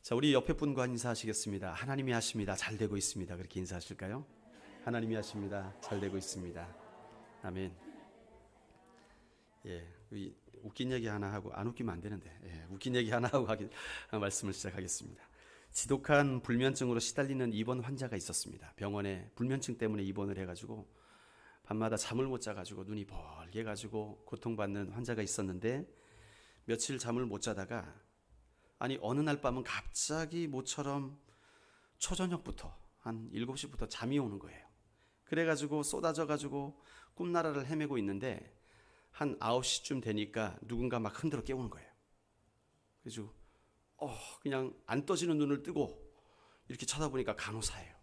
자, 우리 옆에 분과 인사하시겠습니다. 하나님이 하십니다. 잘 되고 있습니다. 그렇게 인사하실까요? 하나님이 하십니다. 잘 되고 있습니다. 아멘. 예, 웃긴 얘기 하나 하고, 안 웃기면 안 되는데, 웃긴 얘기 하나 하고 말씀을 시작하겠습니다. 지독한 불면증으로 시달리는 입원 환자가 있었습니다. 병원에 불면증 때문에 입원을 해가지고 밤마다 잠을 못 자가지고 눈이 벌게 가지고 고통받는 환자가 있었는데, 며칠 잠을 못 자다가 어느 날 밤은 갑자기 모처럼 초저녁부터 한 7시부터 잠이 오는 거예요. 그래가지고 쏟아져가지고 꿈나라를 헤매고 있는데 한 9시쯤 되니까 누군가 막 흔들어 깨우는 거예요. 그래서 그냥 안 떠지는 눈을 뜨고 이렇게 쳐다보니까 간호사예요.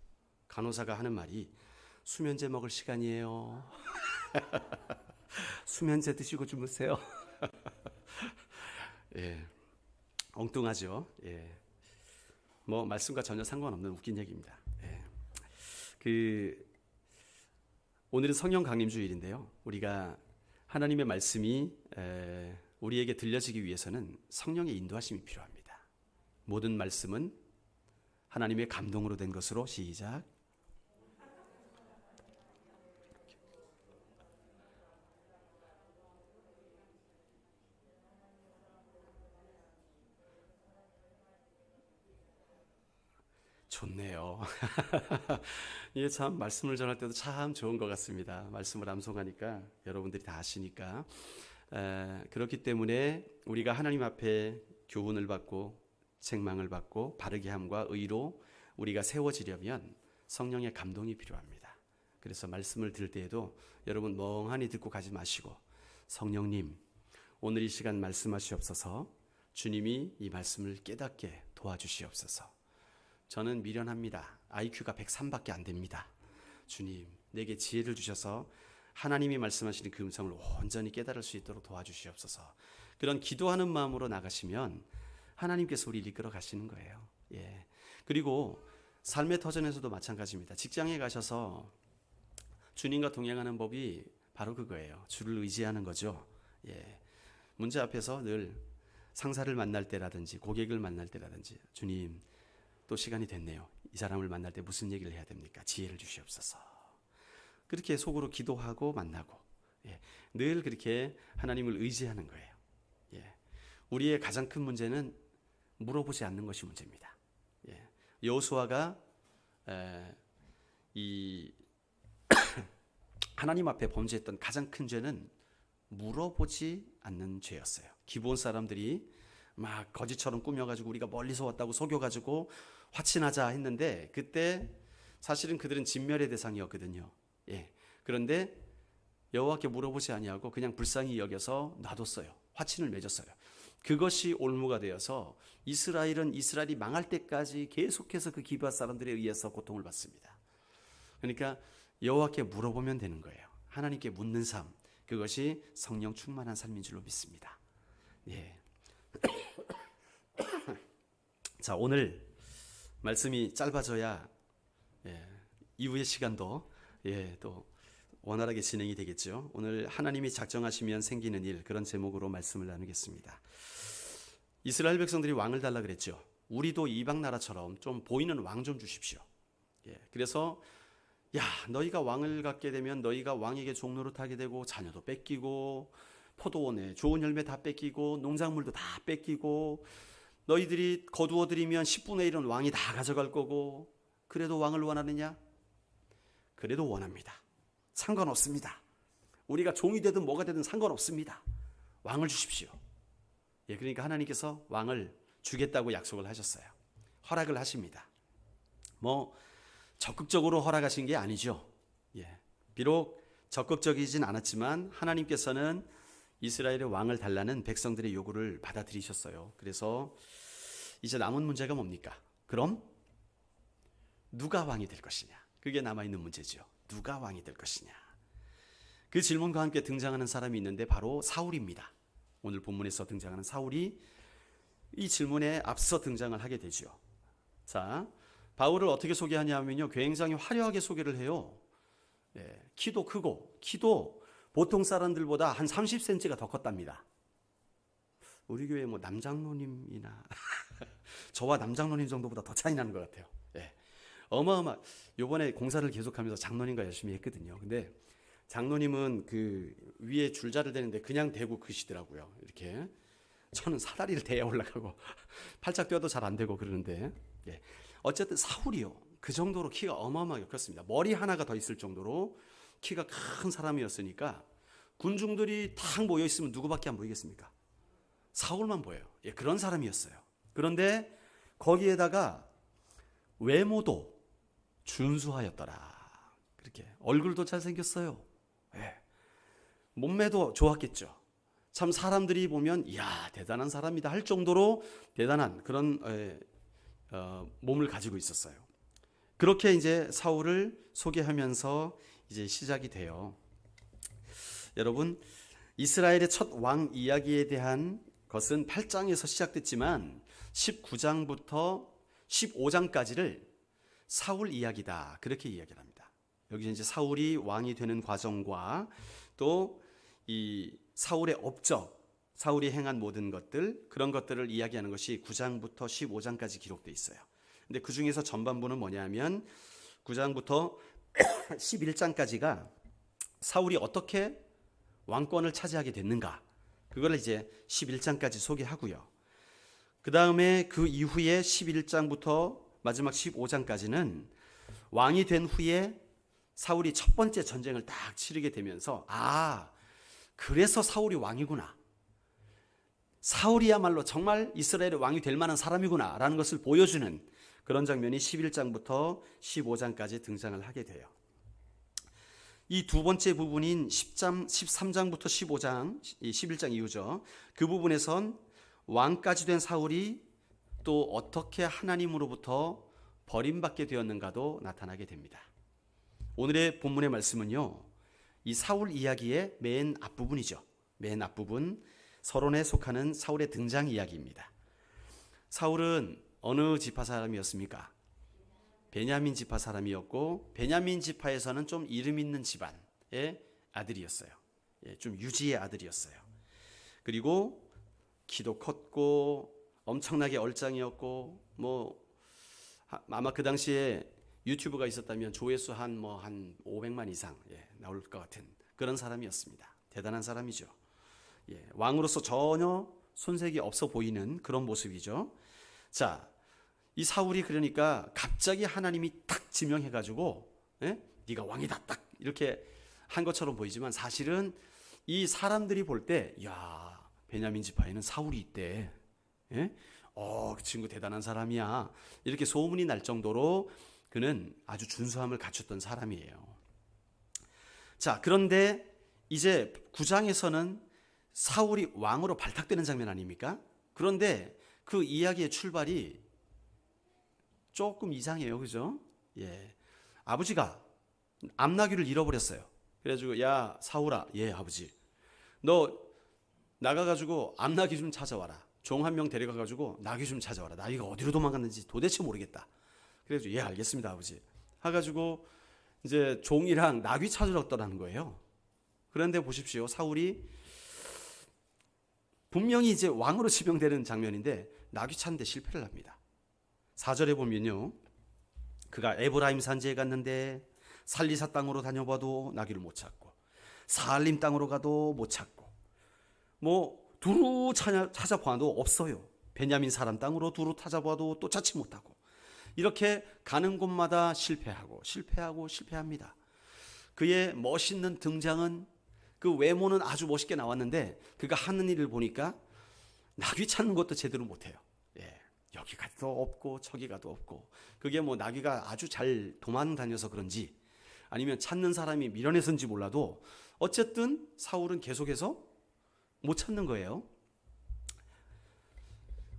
간호사가 하는 말이 수면제 먹을 시간이에요. 수면제 드시고 주무세요. 예, 엉뚱하죠. 예, 뭐 말씀과 전혀 상관없는 웃긴 얘기입니다. 예. 오늘은 성령 강림 주일인데요. 우리가 하나님의 말씀이 우리에게 들려지기 위해서는 성령의 인도하심이 필요합니다. 모든 말씀은 하나님의 감동으로 된 것으로 시작. 좋네요. 이게 참 말씀을 전할 때도 참 좋은 것 같습니다. 말씀을 암송하니까 여러분들이 다 아시니까. 그렇기 때문에 우리가 하나님 앞에 교훈을 받고 책망을 받고 바르게 함과 의로 우리가 세워지려면 성령의 감동이 필요합니다. 그래서 말씀을 들을 때에도 여러분 멍하니 듣고 가지 마시고, 성령님 오늘 이 시간 말씀하시옵소서, 주님이 이 말씀을 깨닫게 도와주시옵소서. 저는 미련합니다. IQ가 103밖에 안 됩니다. 주님, 내게 지혜를 주셔서 하나님이 말씀하시는 그 음성을 온전히 깨달을 수 있도록 도와주시옵소서. 그런 기도하는 마음으로 나가시면 하나님께서 우리를 이끌어 가시는 거예요. 예. 그리고 삶의 터전에서도 마찬가지입니다. 직장에 가셔서 주님과 동행하는 법이 바로 그거예요. 주를 의지하는 거죠. 예. 문제 앞에서 늘 상사를 만날 때라든지 고객을 만날 때라든지, 주님, 또 시간이 됐네요. 이 사람을 만날 때 무슨 얘기를 해야 됩니까? 지혜를 주시옵소서. 그렇게 속으로 기도하고 만나고, 늘 그렇게 하나님을 의지하는 거예요. 우리의 가장 큰 문제는 물어보지 않는 것이 문제입니다. 여호수아가 이 하나님 앞에 범죄했던 가장 큰 죄는 물어보지 않는 죄였어요. 기브온 사람들이 막 거짓처럼 꾸며가지고 우리가 멀리서 왔다고 속여가지고 화친하자 했는데, 그때 사실은 그들은 진멸의 대상이었거든요. 그런데 여호와께 물어보지 아니하고 그냥 불쌍히 여겨서 놔뒀어요. 화친을 맺었어요. 그것이 올무가 되어서 이스라엘이 망할 때까지 계속해서 그 기브아 사람들에 의해서 고통을 받습니다. 그러니까 여호와께 물어보면 되는 거예요. 하나님께 묻는 삶, 그것이 성령 충만한 삶인 줄로 믿습니다. 자, 오늘 말씀이 짧아져야 이후의 시간도 또 원활하게 진행이 되겠죠. 오늘 하나님이 작정하시면 생기는 일, 그런 제목으로 말씀을 나누겠습니다. 이스라엘 백성들이 왕을 달라 그랬죠. 우리도 이방 나라처럼 좀 보이는 왕 좀 주십시오. 그래서 너희가 왕을 갖게 되면 너희가 왕에게 종노릇하게 되고 자녀도 뺏기고 포도원에 좋은 열매 다 뺏기고 농작물도 다 뺏기고 너희들이 거두어들이면 10분의 1은 왕이 다 가져갈 거고, 그래도 왕을 원하느냐? 그래도 원합니다. 상관없습니다. 우리가 종이 되든 뭐가 되든 상관없습니다. 왕을 주십시오. 그러니까 하나님께서 왕을 주겠다고 약속을 하셨어요. 허락을 하십니다. 적극적으로 허락하신 게 아니죠. 비록 적극적이진 않았지만 하나님께서는 이스라엘의 왕을 달라는 백성들의 요구를 받아들이셨어요. 그래서 이제 남은 문제가 뭡니까? 그럼 누가 왕이 될 것이냐? 그게 남아있는 문제죠. 누가 왕이 될 것이냐? 그 질문과 함께 등장하는 사람이 있는데 바로 사울입니다. 오늘 본문에서 등장하는 사울이 이 질문에 앞서 등장을 하게 되죠. 자, 바울을 어떻게 소개하냐면요, 굉장히 화려하게 소개를 해요. 키도 크고, 키도 보통 사람들보다 한 30cm가 더 컸답니다. 우리 교회 남장로님이나 저와 남장로님 정도보다 더 차이 나는 것 같아요. 예. 요번에 공사를 계속하면서 장로님과 열심히 했거든요. 근데 장로님은 그 위에 줄자를 대는데 그냥 대고 그시더라고요. 이렇게. 저는 사다리를 대야 올라가고 팔짝 뛰어도 잘 안 되고 그러는데, 예. 어쨌든 사울이요, 그 정도로 키가 어마어마하게 컸습니다. 머리 하나가 더 있을 정도로 키가 큰 사람이었으니까 군중들이 탁 모여 있으면 누구밖에 안 보이겠습니까? 사울만 보여요. 예, 그런 사람이었어요. 그런데 거기에다가 외모도 준수하였더라. 그렇게 얼굴도 잘생겼어요. 예. 몸매도 좋았겠죠. 참 사람들이 보면 이야, 대단한 사람이다 할 정도로 대단한 그런 몸을 가지고 있었어요. 그렇게 이제 사울을 소개하면서 이제 시작이 돼요. 여러분, 이스라엘의 첫 왕 이야기에 대한 것은 8장에서 시작됐지만 19장부터 15장까지를 사울 이야기다, 그렇게 이야기를 합니다. 여기 이제 사울이 왕이 되는 과정과 또 이 사울의 업적, 사울이 행한 모든 것들, 그런 것들을 이야기하는 것이 9장부터 15장까지 기록되어 있어요. 근데 그 중에서 전반부는 뭐냐면 9장부터 11장까지가 사울이 어떻게 왕권을 차지하게 됐는가, 그걸 이제 11장까지 소개하고요. 그 다음에 그 이후에 11장부터 마지막 15장까지는 왕이 된 후에 사울이 첫 번째 전쟁을 딱 치르게 되면서, 그래서 사울이 왕이구나, 사울이야말로 정말 이스라엘의 왕이 될 만한 사람이구나 라는 것을 보여주는 그런 장면이 11장부터 15장까지 등장을 하게 돼요. 이 두 번째 부분인 13장부터 15장, 11장 이후죠. 그 부분에선 왕까지 된 사울이 또 어떻게 하나님으로부터 버림받게 되었는가도 나타나게 됩니다. 오늘의 본문의 말씀은요, 이 사울 이야기의 맨 앞부분이죠. 맨 앞부분, 서론에 속하는 사울의 등장 이야기입니다. 사울은 어느 지파 사람이었습니까? 베냐민 지파 사람이었고, 베냐민 지파에서는 좀 이름 있는 집안의 아들이었어요. 좀 유지의 아들이었어요. 그리고 키도 컸고 엄청나게 얼짱이었고, 아마 그 당시에 유튜브가 있었다면 조회수 한 500만 이상 나올 것 같은 그런 사람이었습니다. 대단한 사람이죠. 왕으로서 전혀 손색이 없어 보이는 그런 모습이죠. 자, 이 사울이 그러니까 갑자기 하나님이 딱 지명해가지고 네가 왕이다 딱 이렇게 한 것처럼 보이지만, 사실은 이 사람들이 볼 때, 야, 베냐민 지파에는 사울이 있대. 그 친구 대단한 사람이야. 이렇게 소문이 날 정도로 그는 아주 준수함을 갖췄던 사람이에요. 자, 그런데 이제 9장에서는 사울이 왕으로 발탁되는 장면 아닙니까? 그런데 그 이야기의 출발이 조금 이상해요. 그죠? 아버지가 암나귀를 잃어버렸어요. 그래가지고, 야, 사울아, 아버지, 너 나가가지고 암나귀 좀 찾아와라. 종 한 명 데려가가지고 나귀 좀 찾아와라. 나귀가 어디로 도망갔는지 도대체 모르겠다. 그래가지고, 알겠습니다, 아버지. 해가지고 이제 종이랑 나귀 찾으러 떠나는 거예요. 그런데 보십시오, 사울이 분명히 이제 왕으로 지명되는 장면인데 나귀 찾는데 실패를 합니다. 4절에 보면요, 그가 에브라임 산지에 갔는데 살리사 땅으로 다녀봐도 나귀를 못 찾고, 사알림 땅으로 가도 못 찾고, 두루 찾아봐도 없어요. 베냐민 사람 땅으로 두루 찾아봐도 또 찾지 못하고, 이렇게 가는 곳마다 실패합니다. 그의 멋있는 등장은, 그 외모는 아주 멋있게 나왔는데 그가 하는 일을 보니까 나귀 찾는 것도 제대로 못해요. 여기 가도 없고 저기 가도 없고, 그게 나귀가 아주 잘 도망다녀서 그런지 아니면 찾는 사람이 미련해서인지 몰라도 어쨌든 사울은 계속해서 못 찾는 거예요.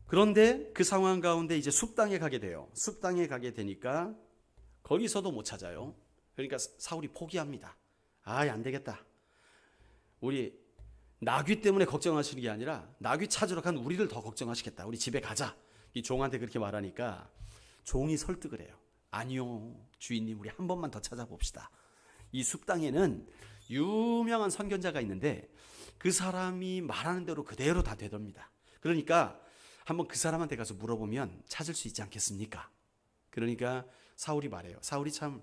그런데 그 상황 가운데 이제 숲땅에 가게 돼요. 숲땅에 가게 되니까 거기서도 못 찾아요. 그러니까 사울이 포기합니다. 안 되겠다. 우리 나귀 때문에 걱정하시는 게 아니라 나귀 찾으러 간 우리를 더 걱정하시겠다. 우리 집에 가자. 이 종한테 그렇게 말하니까 종이 설득을 해요. 아니요, 주인님, 우리 한 번만 더 찾아봅시다. 이 숲땅에는 유명한 선견자가 있는데 그 사람이 말하는 대로 그대로 다 되답니다. 그러니까 한번 그 사람한테 가서 물어보면 찾을 수 있지 않겠습니까? 그러니까 사울이 말해요. 사울이 참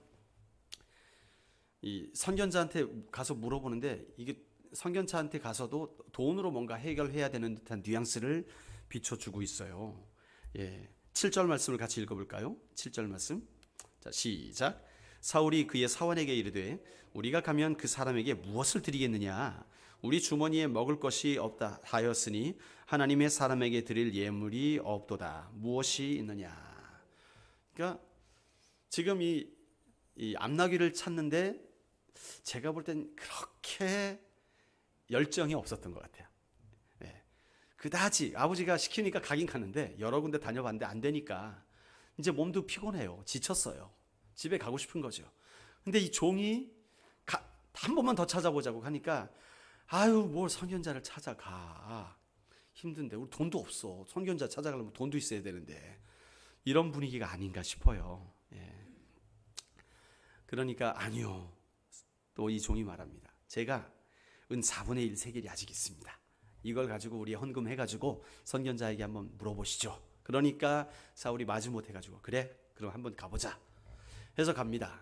이 선견자한테 가서 물어보는데 이게 선견자한테 가서도 돈으로 뭔가 해결해야 되는 듯한 뉘앙스를 비춰주고 있어요. 예, 7절 말씀을 같이 읽어볼까요? 7절 말씀. 자, 시작. 사울이 그의 사원에게 이르되 우리가 가면 그 사람에게 무엇을 드리겠느냐? 우리 주머니에 먹을 것이 없다 하였으니 하나님의 사람에게 드릴 예물이 없도다. 무엇이 있느냐? 그러니까 지금 이 암나귀를 찾는데 제가 볼 땐 그렇게 열정이 없었던 것 같아요. 예. 그다지 아버지가 시키니까 가긴 가는데 여러 군데 다녀봤는데 안 되니까 이제 몸도 피곤해요. 지쳤어요. 집에 가고 싶은 거죠. 근데 이 종이 한 번만 더 찾아보자고 하니까 아유 뭘 선견자를 찾아가. 힘든데 우리 돈도 없어. 선견자 찾아가려면 돈도 있어야 되는데 이런 분위기가 아닌가 싶어요. 예. 그러니까 아니요. 또 이 종이 말합니다. 제가 은 4분의 1 세겔이 아직 있습니다. 이걸 가지고 우리 헌금해가지고 선견자에게 한번 물어보시죠. 그러니까 사울이 마지못해가지고 그래 그럼 한번 가보자 해서 갑니다.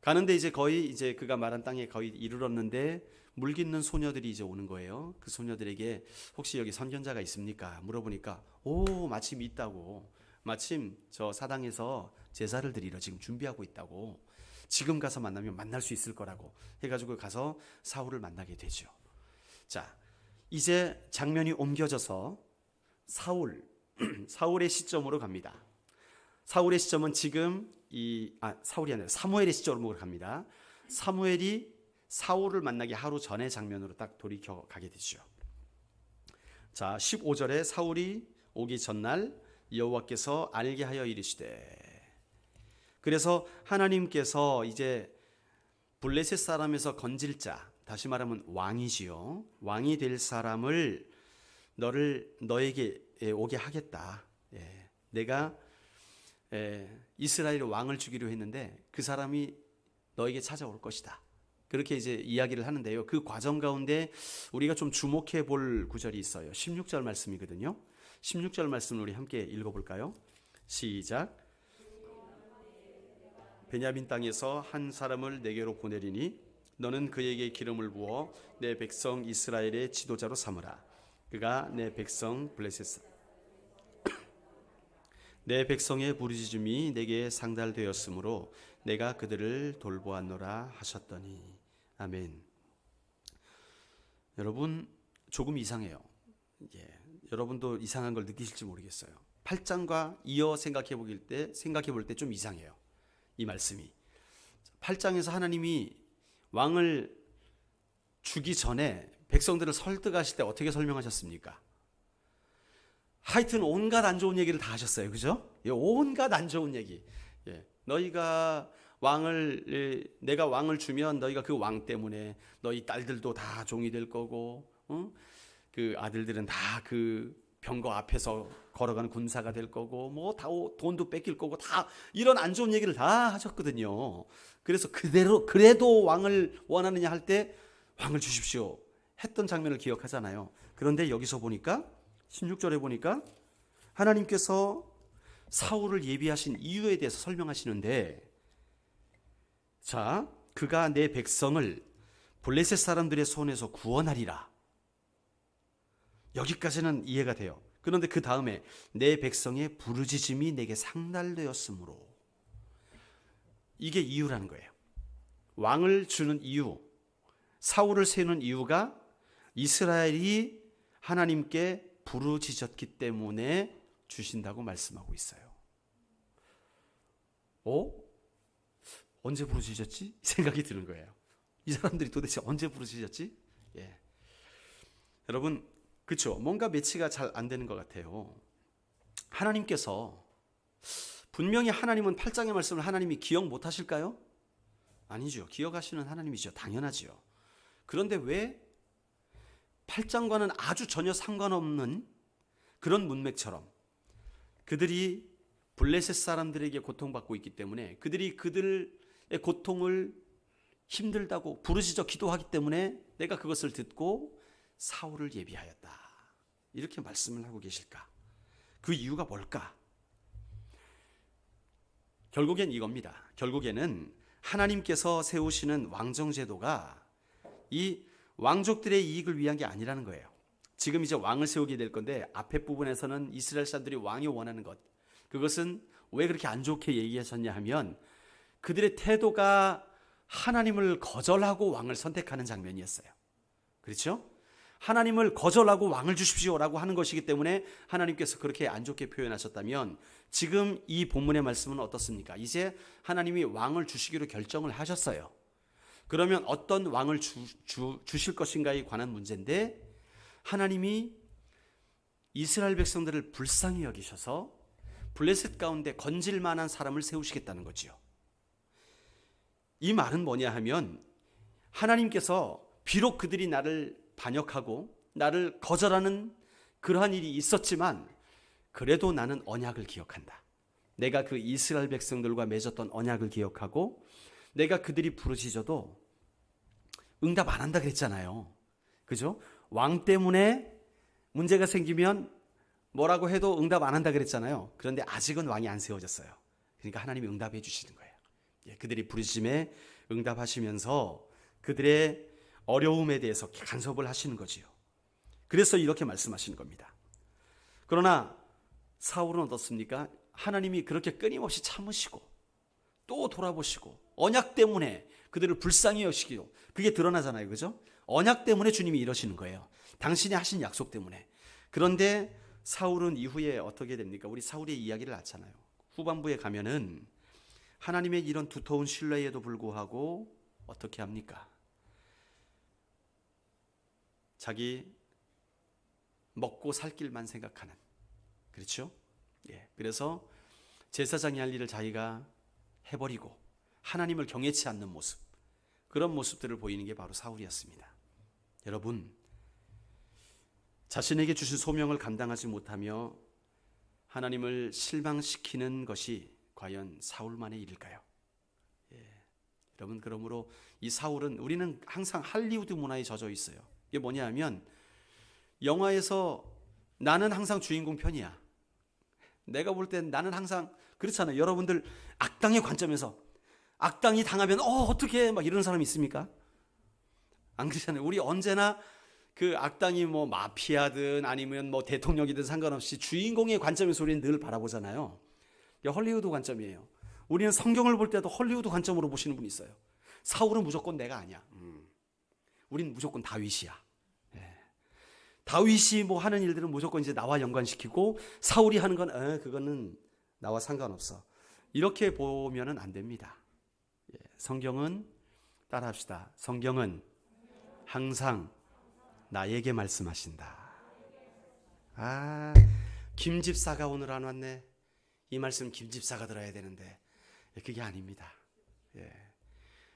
가는데 이제 거의 이제 그가 말한 땅에 거의 이르렀는데 물 깃는 소녀들이 이제 오는 거예요. 그 소녀들에게 혹시 여기 선견자가 있습니까? 물어보니까 오 마침 있다고. 마침 저 사당에서 제사를 드리러 지금 준비하고 있다고. 지금 가서 만나면 만날 수 있을 거라고 해가지고 가서 사울을 만나게 되죠. 자, 이제 장면이 옮겨져서 사울의 시점으로 갑니다. 사울의 시점은 지금 사울이 아니라 사무엘의 시점으로 갑니다. 사무엘이 사울을 만나기 하루 전의 장면으로 딱 돌이켜 가게 되죠. 자, 15절에 사울이 오기 전날 여호와께서 알게 하여 이르시되. 그래서 하나님께서 이제 블레셋 사람에서 건질 자, 다시 말하면 왕이지요. 왕이 될 사람을 너에게 오게 하겠다. 내가 이스라엘 왕을 주기로 했는데 그 사람이 너에게 찾아올 것이다. 그렇게 이제 이야기를 하는데요. 그 과정 가운데 우리가 좀 주목해 볼 구절이 있어요. 16절 말씀이거든요. 16절 말씀을 우리 함께 읽어볼까요? 시작. 베냐민 땅에서 한 사람을 내게로 보내리니 너는 그에게 기름을 부어 내 백성 이스라엘의 지도자로 삼으라. 그가 내 백성 블레셋 내 백성의 부르짖음이 내게 상달되었으므로 내가 그들을 돌보았노라 하셨더니. 아멘. 여러분 조금 이상해요. 여러분도 이상한 걸 느끼실지 모르겠어요. 8장과 이어 생각해 볼 때 좀 이상해요. 이 말씀이 8장에서 하나님이 왕을 주기 전에 백성들을 설득하실 때 어떻게 설명하셨습니까? 하여튼 온갖 안 좋은 얘기를 다 하셨어요. 그죠? 온갖 안 좋은 얘기. 너희가 내가 왕을 주면 너희가 그 왕 때문에 너희 딸들도 다 종이 될 거고, 그 아들들은 다 그 병거 앞에서 걸어가는 군사가 될 거고, 뭐 다 돈도 뺏길 거고, 다 이런 안 좋은 얘기를 다 하셨거든요. 그래서 그래도 왕을 원하느냐 할 때 왕을 주십시오 했던 장면을 기억하잖아요. 그런데 여기서 보니까 16절에 보니까 하나님께서 사울을 예비하신 이유에 대해서 설명하시는데, 자, 그가 내 백성을 블레셋 사람들의 손에서 구원하리라. 여기까지는 이해가 돼요. 그런데 그 다음에 내 백성의 부르짖음이 내게 상달되었으므로, 이게 이유라는 거예요. 왕을 주는 이유, 사울을 세우는 이유가 이스라엘이 하나님께 부르짖었기 때문에 주신다고 말씀하고 있어요. 언제 부르짖었지? 생각이 드는 거예요. 이 사람들이 도대체 언제 부르짖었지? 여러분, 그렇죠? 뭔가 매치가 잘 안 되는 것 같아요. 하나님께서 분명히 하나님은 8장의 말씀을 하나님이 기억 못 하실까요? 아니죠. 기억하시는 하나님이죠. 당연하지요. 그런데 왜 8장과는 아주 전혀 상관없는 그런 문맥처럼 그들이 블레셋 사람들에게 고통받고 있기 때문에 그들의 고통을 힘들다고 부르짖어 기도하기 때문에 내가 그것을 듣고 사울을 예비하였다, 이렇게 말씀을 하고 계실까? 그 이유가 뭘까? 결국엔 이겁니다. 결국에는 하나님께서 세우시는 왕정제도가 이 왕족들의 이익을 위한 게 아니라는 거예요. 지금 이제 왕을 세우게 될 건데 앞에 부분에서는 이스라엘 사람들이 왕이 원하는 것, 그것은 왜 그렇게 안 좋게 얘기하셨냐 하면 그들의 태도가 하나님을 거절하고 왕을 선택하는 장면이었어요. 그렇죠? 하나님을 거절하고 왕을 주십시오라고 하는 것이기 때문에 하나님께서 그렇게 안 좋게 표현하셨다면 지금 이 본문의 말씀은 어떻습니까? 이제 하나님이 왕을 주시기로 결정을 하셨어요. 그러면 어떤 왕을 주실 것인가에 관한 문제인데 하나님이 이스라엘 백성들을 불쌍히 여기셔서 블레셋 가운데 건질 만한 사람을 세우시겠다는 거지요. 이 말은 뭐냐 하면 하나님께서 비록 그들이 나를 반역하고 나를 거절하는 그러한 일이 있었지만 그래도 나는 언약을 기억한다. 내가 그 이스라엘 백성들과 맺었던 언약을 기억하고 내가 그들이 부르짖어도 응답 안 한다 그랬잖아요. 그죠? 왕 때문에 문제가 생기면 뭐라고 해도 응답 안 한다 그랬잖아요. 그런데 아직은 왕이 안 세워졌어요. 그러니까 하나님이 응답해 주시는 거예요. 그들이 부르짖음에 응답하시면서 그들의 어려움에 대해서 간섭을 하시는 거지요. 그래서 이렇게 말씀하시는 겁니다. 그러나 사울은 어떻습니까? 하나님이 그렇게 끊임없이 참으시고 또 돌아보시고 언약 때문에 그들을 불쌍히 여기시고 그게 드러나잖아요. 그죠? 언약 때문에 주님이 이러시는 거예요. 당신이 하신 약속 때문에. 그런데 사울은 이후에 어떻게 됩니까? 우리 사울의 이야기를 아잖아요. 후반부에 가면은 하나님의 이런 두터운 신뢰에도 불구하고 어떻게 합니까? 자기 먹고 살 길만 생각하는, 그렇죠? 그래서 제사장이 할 일을 자기가 해버리고 하나님을 경외치 않는 모습, 그런 모습들을 보이는 게 바로 사울이었습니다. 여러분, 자신에게 주신 소명을 감당하지 못하며 하나님을 실망시키는 것이 과연 사울만의 일일까요? 여러분, 그러므로 이 사울은 우리는 항상 할리우드 문화에 젖어 있어요. 이게 뭐냐 하면 영화에서 나는 항상 주인공 편이야. 내가 볼 땐 나는 항상 그렇잖아요. 여러분들 악당의 관점에서 악당이 당하면 어떻게 막 이러는 사람이 있습니까? 안 그렇잖아요. 우리 언제나 그 악당이 뭐 마피아든 아니면 뭐 대통령이든 상관없이 주인공의 관점에서 우리는 늘 바라보잖아요. 이게 헐리우드 관점이에요. 우리는 성경을 볼 때도 헐리우드 관점으로 보시는 분이 있어요. 사울은 무조건 내가 아니야. 우린 무조건 다윗이야. 다윗이 뭐 하는 일들은 무조건 이제 나와 연관시키고 사울이 하는 건 그거는 나와 상관없어. 이렇게 보면은 안 됩니다. 성경은 따라합시다. 성경은 항상 나에게 말씀하신다. 김 집사가 오늘 안 왔네. 이 말씀 김 집사가 들어야 되는데 그게 아닙니다.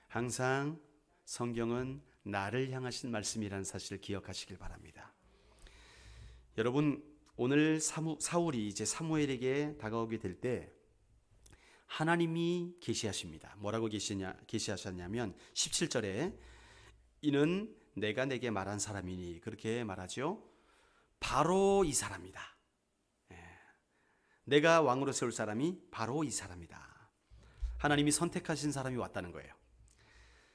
항상 성경은 나를 향하신 말씀이라는 사실을 기억하시길 바랍니다. 여러분, 오늘 사울이 이제 사무엘에게 다가오게 될 때 하나님이 계시하십니다. 뭐라고 계시하셨냐면 17절에 이는 내가 내게 말한 사람이니, 그렇게 말하죠. 바로 이 사람이다. 내가 왕으로 세울 사람이 바로 이 사람이다. 하나님이 선택하신 사람이 왔다는 거예요.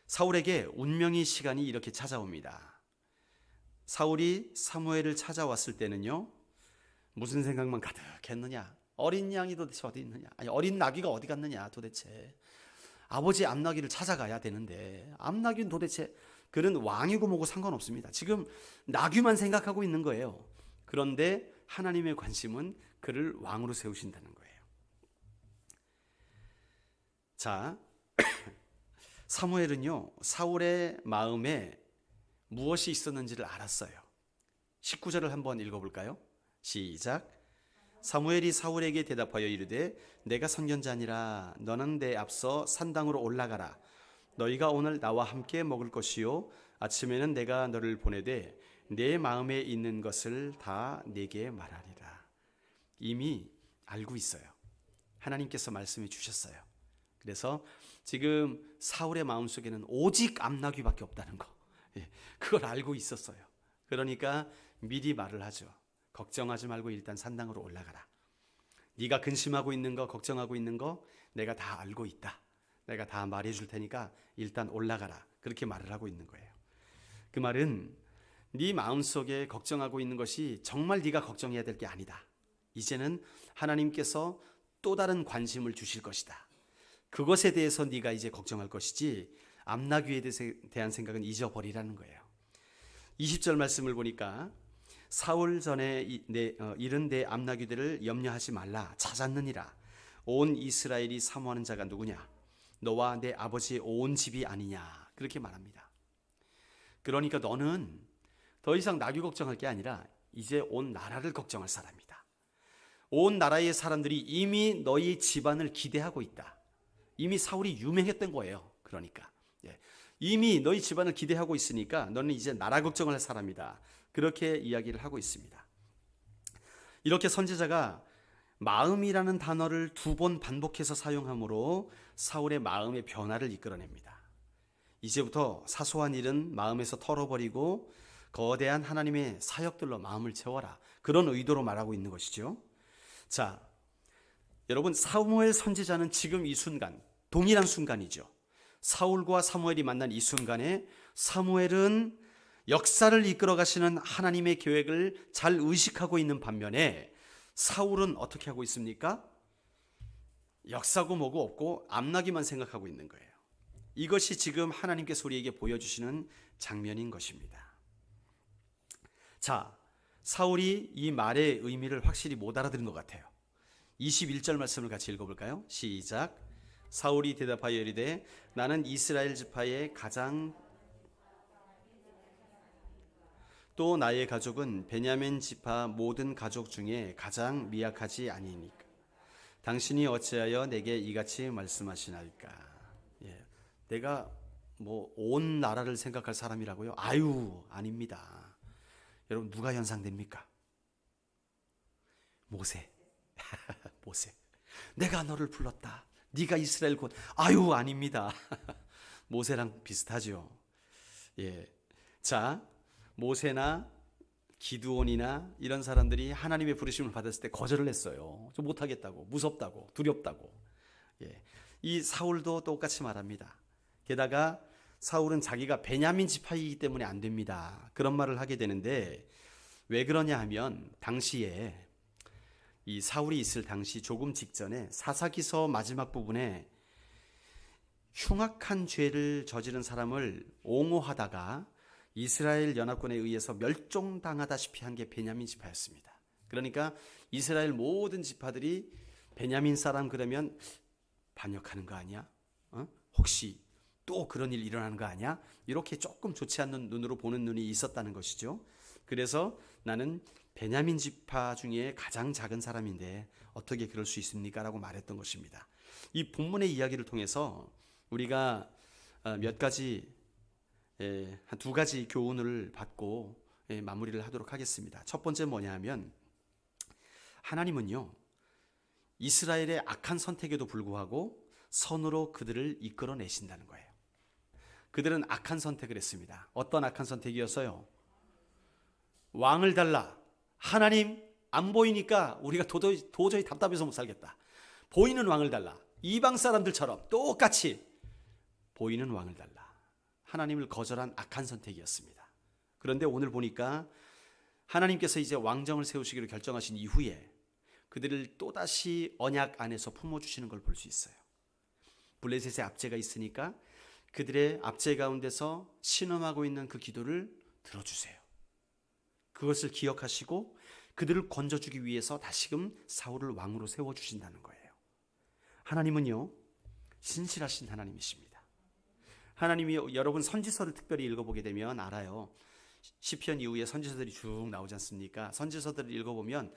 사울에게 운명의 시간이 이렇게 찾아옵니다. 사울이 사무엘을 찾아왔을 때는요, 무슨 생각만 가득했느냐? 어린 양이 도대체 어디 있느냐? 아니, 어린 나귀가 어디 갔느냐 도대체. 아버지 암나귀를 찾아가야 되는데 암나귀는 도대체, 그는 왕이고 뭐고 상관없습니다. 지금 나귀만 생각하고 있는 거예요. 그런데 하나님의 관심은 그를 왕으로 세우신다는 거예요. 자, 사무엘은요, 사울의 마음에 무엇이 있었는지를 알았어요. 19절을 한번 읽어볼까요? 시작. 사무엘이 사울에게 대답하여 이르되 내가 선견자니라. 너는 내 앞서 산당으로 올라가라. 너희가 오늘 나와 함께 먹을 것이요 아침에는 내가 너를 보내되 내 마음에 있는 것을 다 내게 말하리라. 이미 알고 있어요. 하나님께서 말씀해 주셨어요. 그래서 지금 사울의 마음속에는 오직 암나귀밖에 없다는 거, 그걸 알고 있었어요. 그러니까 미리 말을 하죠. 걱정하지 말고 일단 산당으로 올라가라. 네가 근심하고 있는 거, 걱정하고 있는 거 내가 다 알고 있다. 내가 다 말해줄 테니까 일단 올라가라. 그렇게 말을 하고 있는 거예요. 그 말은 네 마음속에 걱정하고 있는 것이 정말 네가 걱정해야 될 게 아니다. 이제는 하나님께서 또 다른 관심을 주실 것이다. 그것에 대해서 네가 이제 걱정할 것이지 암나귀에 대한 생각은 잊어버리라는 거예요. 20절 말씀을 보니까 사울 전에 이른 내 암나귀들을 염려하지 말라. 찾았느니라. 온 이스라엘이 사모하는 자가 누구냐? 너와 내 아버지의 온 집이 아니냐? 그렇게 말합니다. 그러니까 너는 더 이상 나귀 걱정할 게 아니라 이제 온 나라를 걱정할 사람이다. 온 나라의 사람들이 이미 너희 집안을 기대하고 있다. 이미 사울이 유명했던 거예요. 그러니까 이미 너희 집안을 기대하고 있으니까 너는 이제 나라 걱정을 할 사람이다. 그렇게 이야기를 하고 있습니다. 이렇게 선지자가 마음이라는 단어를 2번 반복해서 사용함으로 사울의 마음의 변화를 이끌어냅니다. 이제부터 사소한 일은 마음에서 털어버리고 거대한 하나님의 사역들로 마음을 채워라. 그런 의도로 말하고 있는 것이죠. 자, 여러분, 사무엘 선지자는 지금 이 순간, 동일한 순간이죠. 사울과 사무엘이 만난 이 순간에 사무엘은 역사를 이끌어 가시는 하나님의 계획을 잘 의식하고 있는 반면에 사울은 어떻게 하고 있습니까? 역사고 뭐고 없고 암나기만 생각하고 있는 거예요. 이것이 지금 하나님께서 우리에게 보여주시는 장면인 것입니다. 자, 사울이 이 말의 의미를 확실히 못 알아들은 것 같아요. 21절 말씀을 같이 읽어볼까요? 시작. 사울이 대답하여 이르되 나는 이스라엘 지파의 가장 또 나의 가족은 베냐민 지파 모든 가족 중에 가장 미약하지 아니니까 당신이 어찌하여 내게 이같이 말씀하시나이까. 내가 뭐 온 나라를 생각할 사람이라고요? 아유, 아닙니다. 여러분, 누가 연상됩니까? 모세. 모세. 내가 너를 불렀다. 네가 이스라엘 곧. 아유, 아닙니다. 모세랑 비슷하죠. 자, 모세나 기드온이나 이런 사람들이 하나님의 부르심을 받았을 때 거절을 했어요. 좀 못하겠다고, 무섭다고, 두렵다고. 이 사울도 똑같이 말합니다. 게다가 사울은 자기가 베냐민 지파이기 때문에 안 됩니다. 그런 말을 하게 되는데 왜 그러냐 하면 당시에 이 사울이 있을 당시 조금 직전에 사사기서 마지막 부분에 흉악한 죄를 저지른 사람을 옹호하다가 이스라엘 연합군에 의해서 멸종당하다시피 한 게 베냐민 지파였습니다. 그러니까 이스라엘 모든 지파들이 베냐민 사람 그러면 반역하는 거 아니야? 혹시 또 그런 일 일어나는 거 아니야? 이렇게 조금 좋지 않는 눈으로 보는 눈이 있었다는 것이죠. 그래서 나는 베냐민 지파 중에 가장 작은 사람인데 어떻게 그럴 수 있습니까? 라고 말했던 것입니다. 이 본문의 이야기를 통해서 우리가 몇 가지 한 2가지 교훈을 받고 마무리를 하도록 하겠습니다. 첫 번째 뭐냐 하면 하나님은요 이스라엘의 악한 선택에도 불구하고 선으로 그들을 이끌어내신다는 거예요. 그들은 악한 선택을 했습니다. 어떤 악한 선택이었어요? 왕을 달라. 하나님 안 보이니까 우리가 도저히 답답해서 못 살겠다. 보이는 왕을 달라. 이방 사람들처럼 똑같이 보이는 왕을 달라. 하나님을 거절한 악한 선택이었습니다. 그런데 오늘 보니까 하나님께서 이제 왕정을 세우시기로 결정하신 이후에 그들을 또다시 언약 안에서 품어주시는 걸 볼 수 있어요. 블레셋의 압제가 있으니까 그들의 압제 가운데서 신음하고 있는 그 기도를 들어주세요. 그것을 기억하시고 그들을 건져주기 위해서 다시금 사울을 왕으로 세워주신다는 거예요. 하나님은요 신실하신 하나님이십니다. 하나님이 여러분 선지서를 특별히 읽어보게 되면 알아요. 시편 이후에 선지서들이 쭉 나오지 않습니까? 선지서들을 읽어보면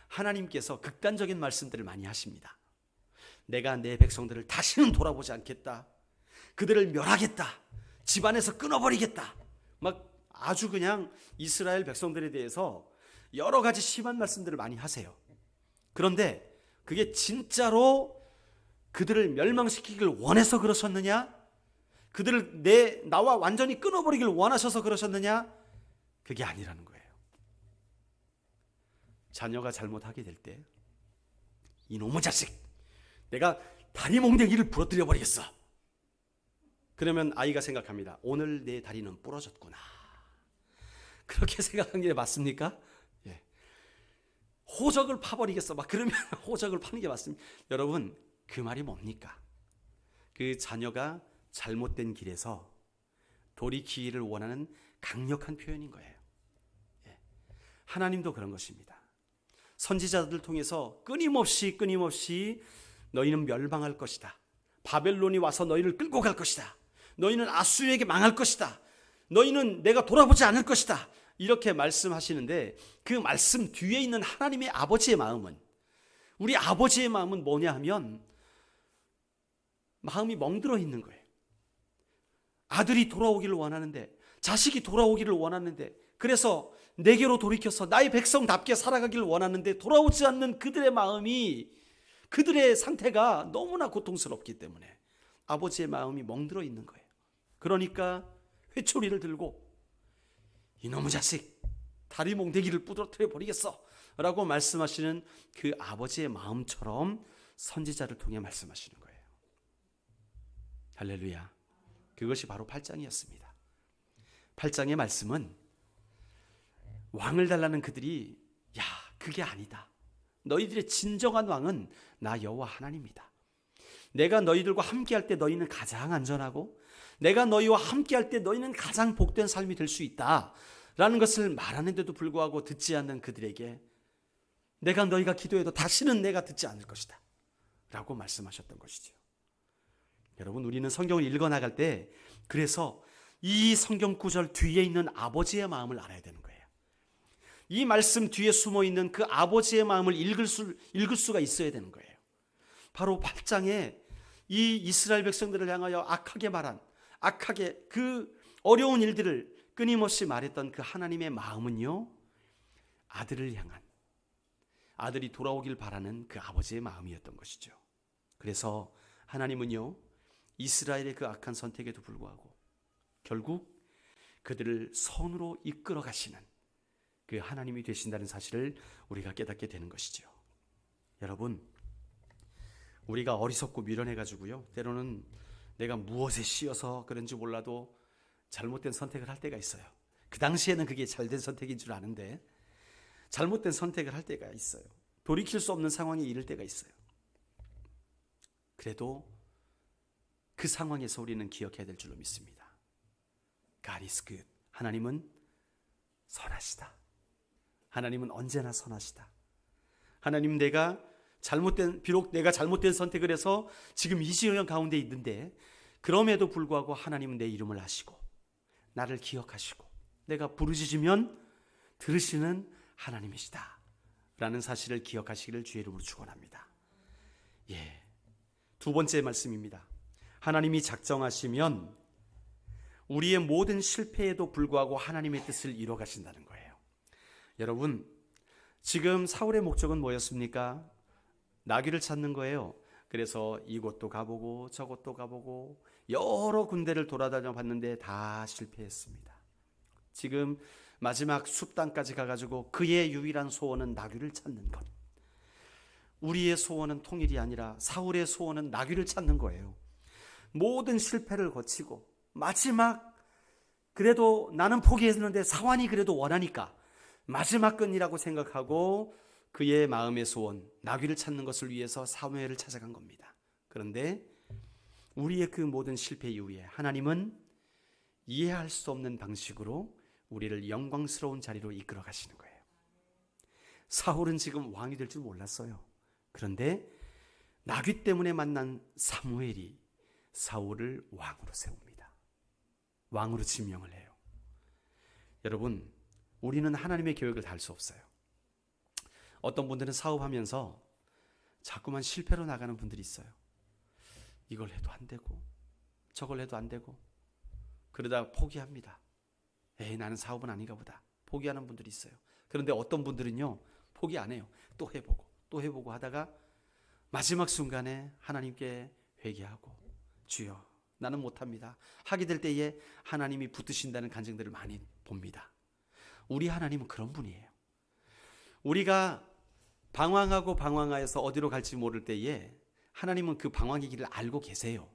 하나님께서 극단적인 말씀들을 많이 하십니다. 내가 내 백성들을 다시는 돌아보지 않겠다. 그들을 멸하겠다. 집안에서 끊어버리겠다. 막 아주 그냥 이스라엘 백성들에 대해서 여러 가지 심한 말씀들을 많이 하세요. 그런데 그게 진짜로 그들을 멸망시키길 원해서 그러셨느냐? 그들을 나와 완전히 끊어버리길 원하셔서 그러셨느냐? 그게 아니라는 거예요. 자녀가 잘못하게 될 때 이놈의 자식, 내가 다리 몽둥이를 부러뜨려 버리겠어. 그러면 아이가 생각합니다. 오늘 내 다리는 부러졌구나. 그렇게 생각한 게 맞습니까? 예. 호적을 파버리겠어. 막 그러면 호적을 파는 게 맞습니다. 여러분, 그 말이 뭡니까? 그 자녀가 잘못된 길에서 돌이키기를 원하는 강력한 표현인 거예요. 예. 하나님도 그런 것입니다. 선지자들 통해서 끊임없이 너희는 멸망할 것이다. 바벨론이 와서 너희를 끌고 갈 것이다. 너희는 아수르에게 망할 것이다. 너희는 내가 돌아보지 않을 것이다. 이렇게 말씀하시는데 그 말씀 뒤에 있는 하나님의 아버지의 마음은, 우리 아버지의 마음은 뭐냐 하면 마음이 멍들어 있는 거예요. 아들이 돌아오기를 원하는데, 자식이 돌아오기를 원하는데, 그래서 내게로 돌이켜서 나의 백성답게 살아가기를 원하는데 돌아오지 않는 그들의 마음이, 그들의 상태가 너무나 고통스럽기 때문에 아버지의 마음이 멍들어 있는 거예요. 그러니까 회초리를 들고 이놈의 자식, 다리 몽둥이를 부러뜨려 버리겠어 라고 말씀하시는 그 아버지의 마음처럼 선지자를 통해 말씀하시는 거예요. 할렐루야. 그것이 바로 8장이었습니다. 8장의 말씀은 왕을 달라는 그들이, 야, 그게 아니다. 너희들의 진정한 왕은 나 여호와 하나님이다. 내가 너희들과 함께할 때 너희는 가장 안전하고, 내가 너희와 함께할 때 너희는 가장 복된 삶이 될 수 있다 라는 것을 말하는데도 불구하고 듣지 않는 그들에게, 내가 너희가 기도해도 다시는 내가 듣지 않을 것이다 라고 말씀하셨던 것이죠. 여러분, 우리는 성경을 읽어나갈 때 그래서 이 성경 구절 뒤에 있는 아버지의 마음을 알아야 되는 거예요. 이 말씀 뒤에 숨어있는 그 아버지의 마음을 읽을 수가 있어야 되는 거예요. 바로 8장에 이 이스라엘 백성들을 향하여 악하게 그 어려운 일들을 끊임없이 말했던 그 하나님의 마음은요, 아들을 향한, 아들이 돌아오길 바라는 그 아버지의 마음이었던 것이죠. 그래서 하나님은요, 이스라엘의 그 악한 선택에도 불구하고 결국 그들을 선으로 이끌어 가시는 그 하나님이 되신다는 사실을 우리가 깨닫게 되는 것이죠. 여러분, 우리가 어리석고 미련해가지고요, 때로는 내가 무엇에 씌어서 그런지 몰라도 잘못된 선택을 할 때가 있어요. 그 당시에는 그게 잘된 선택인 줄 아는데 잘못된 선택을 할 때가 있어요. 돌이킬 수 없는 상황에 이를 때가 있어요. 그래도 그 상황에서 우리는 기억해야 될 줄로 믿습니다. God is good. 하나님은 선하시다. 하나님은 언제나 선하시다. 하나님, 비록 내가 잘못된 선택을 해서 지금 이 지경 가운데 있는데, 그럼에도 불구하고 하나님은 내 이름을 아시고 나를 기억하시고 내가 부르짖으면 들으시는 하나님이시다 라는 사실을 기억하시기를 주의 이름으로 축원합니다. 예, 두 번째 말씀입니다. 하나님이 작정하시면 우리의 모든 실패에도 불구하고 하나님의 뜻을 이루어 가신다는 거예요. 여러분, 지금 사울의 목적은 뭐였습니까? 나귀를 찾는 거예요. 그래서 이곳도 가보고 저곳도 가보고 여러 군데를 돌아다녀 봤는데 다 실패했습니다. 지금 마지막 숲단까지 가가지고 그의 유일한 소원은 나귀를 찾는 것. 우리의 소원은 통일이 아니라 사울의 소원은 나귀를 찾는 거예요. 모든 실패를 거치고 마지막, 그래도 나는 포기했는데 사환이 그래도 원하니까 마지막 끈이라고 생각하고 그의 마음의 소원, 나귀를 찾는 것을 위해서 사무엘을 찾아간 겁니다. 그런데 우리의 그 모든 실패 이후에 하나님은 이해할 수 없는 방식으로 우리를 영광스러운 자리로 이끌어 가시는 거예요. 사울은 지금 왕이 될 줄 몰랐어요. 그런데 나귀 때문에 만난 사무엘이 사울을 왕으로 세웁니다. 왕으로 지명을 해요. 여러분, 우리는 하나님의 계획을 다 알 수 없어요. 어떤 분들은 사업하면서 자꾸만 실패로 나가는 분들이 있어요. 이걸 해도 안 되고 저걸 해도 안 되고 그러다 포기합니다. 에이, 나는 사업은 아닌가 보다. 포기하는 분들이 있어요. 그런데 어떤 분들은요, 포기 안 해요. 또 해보고 하다가 마지막 순간에 하나님께 회개하고, 주여, 나는 못합니다 하게 될 때에 하나님이 붙드신다는 간증들을 많이 봅니다. 우리 하나님은 그런 분이에요. 우리가 방황하고 방황하여서 어디로 갈지 모를 때에 하나님은 그 방황의 길을 알고 계세요.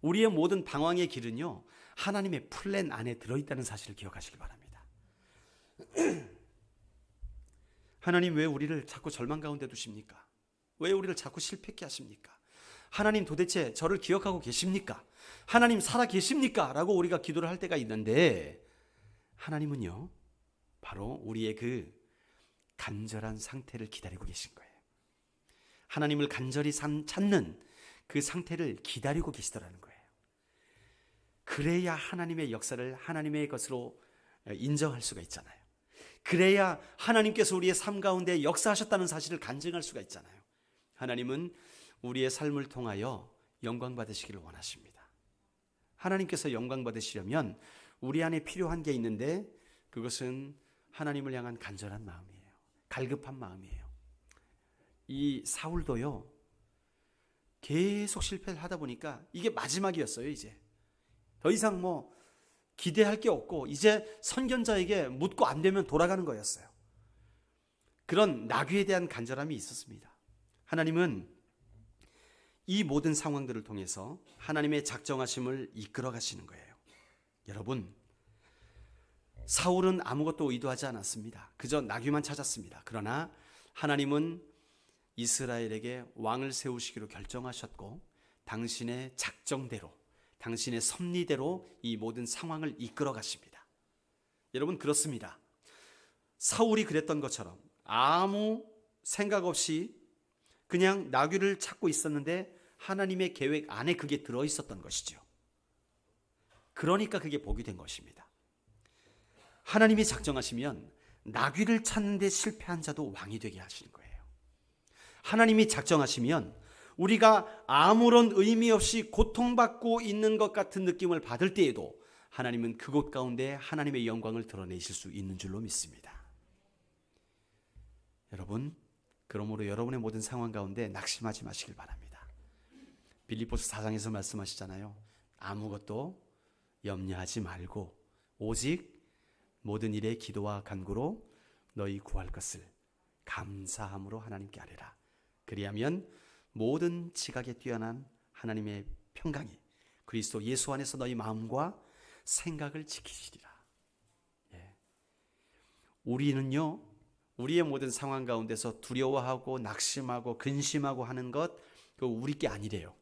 우리의 모든 방황의 길은요, 하나님의 플랜 안에 들어있다는 사실을 기억하시기 바랍니다. 하나님 왜 우리를 자꾸 절망 가운데 두십니까? 왜 우리를 자꾸 실패케 하십니까? 하나님 도대체 저를 기억하고 계십니까? 하나님 살아 계십니까? 라고 우리가 기도를 할 때가 있는데, 하나님은요 바로 우리의 그 간절한 상태를 기다리고 계신 거예요. 하나님을 간절히 찾는 그 상태를 기다리고 계시더라는 거예요. 그래야 하나님의 역사를 하나님의 것으로 인정할 수가 있잖아요. 그래야 하나님께서 우리의 삶 가운데 역사하셨다는 사실을 간증할 수가 있잖아요. 하나님은 우리의 삶을 통하여 영광 받으시기를 원하십니다. 하나님께서 영광 받으시려면 우리 안에 필요한 게 있는데, 그것은 하나님을 향한 간절한 마음이에요. 갈급한 마음이에요. 이 사울도요, 계속 실패를 하다 보니까 이게 마지막이었어요. 이제 더 이상 기대할 게 없고 이제 선견자에게 묻고 안 되면 돌아가는 거였어요. 그런 나귀에 대한 간절함이 있었습니다. 하나님은 이 모든 상황들을 통해서 하나님의 작정하심을 이끌어 가시는 거예요. 여러분, 사울은 아무것도 의도하지 않았습니다. 그저 나귀만 찾았습니다. 그러나 하나님은 이스라엘에게 왕을 세우시기로 결정하셨고, 당신의 작정대로, 당신의 섭리대로 이 모든 상황을 이끌어 가십니다. 여러분, 그렇습니다. 사울이 그랬던 것처럼 아무 생각 없이 그냥 나귀를 찾고 있었는데 하나님의 계획 안에 그게 들어 있었던 것이죠. 그러니까 그게 복이 된 것입니다. 하나님이 작정하시면 나귀를 찾는데 실패한 자도 왕이 되게 하시는 거예요. 하나님이 작정하시면 우리가 아무런 의미 없이 고통받고 있는 것 같은 느낌을 받을 때에도 하나님은 그곳 가운데 하나님의 영광을 드러내실 수 있는 줄로 믿습니다. 여러분, 그러므로 여러분의 모든 상황 가운데 낙심하지 마시길 바랍니다. 빌립보서 4장에서 말씀하시잖아요. 아무것도 염려하지 말고 오직 모든 일에 기도와 간구로 너희 구할 것을 감사함으로 하나님께 아뢰라. 그리하면 모든 지각에 뛰어난 하나님의 평강이 그리스도 예수 안에서 너희 마음과 생각을 지키시리라. 우리는요, 우리의 모든 상황 가운데서 두려워하고 낙심하고 근심하고 하는 것, 그거 우리 게 아니래요.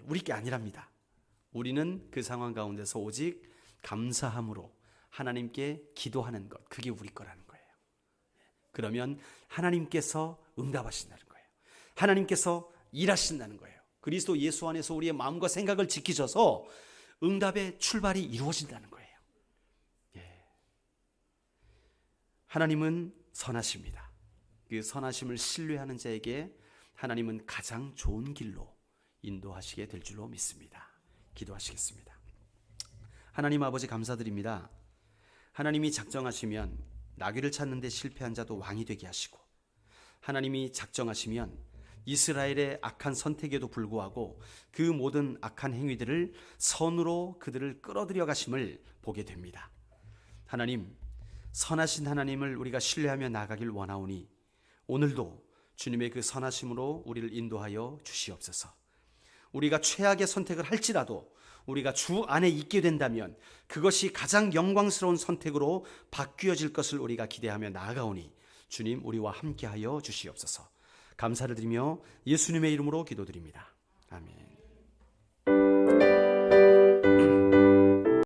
우리 게 아니랍니다. 우리는 그 상황 가운데서 오직 감사함으로 하나님께 기도하는 것, 그게 우리 거라는 거예요. 그러면 하나님께서 응답하신다는 거예요. 하나님께서 일하신다는 거예요. 그리스도 예수 안에서 우리의 마음과 생각을 지키셔서 응답의 출발이 이루어진다는 거예요. 하나님은 선하십니다. 그 선하심을 신뢰하는 자에게 하나님은 가장 좋은 길로 인도하시게 될 줄로 믿습니다. 기도하시겠습니다. 하나님 아버지, 감사드립니다. 하나님이 작정하시면 나귀를 찾는 데 실패한 자도 왕이 되게 하시고, 하나님이 작정하시면 이스라엘의 악한 선택에도 불구하고 그 모든 악한 행위들을 선으로 그들을 끌어들여 가심을 보게 됩니다. 하나님, 선하신 하나님을 우리가 신뢰하며 나가길 원하오니 오늘도 주님의 그 선하심으로 우리를 인도하여 주시옵소서. 우리가 최악의 선택을 할지라도 우리가 주 안에 있게 된다면 그것이 가장 영광스러운 선택으로 바뀌어질 것을 우리가 기대하며 나아가오니 주님, 우리와 함께하여 주시옵소서. 감사를 드리며 예수님의 이름으로 기도드립니다. 아멘.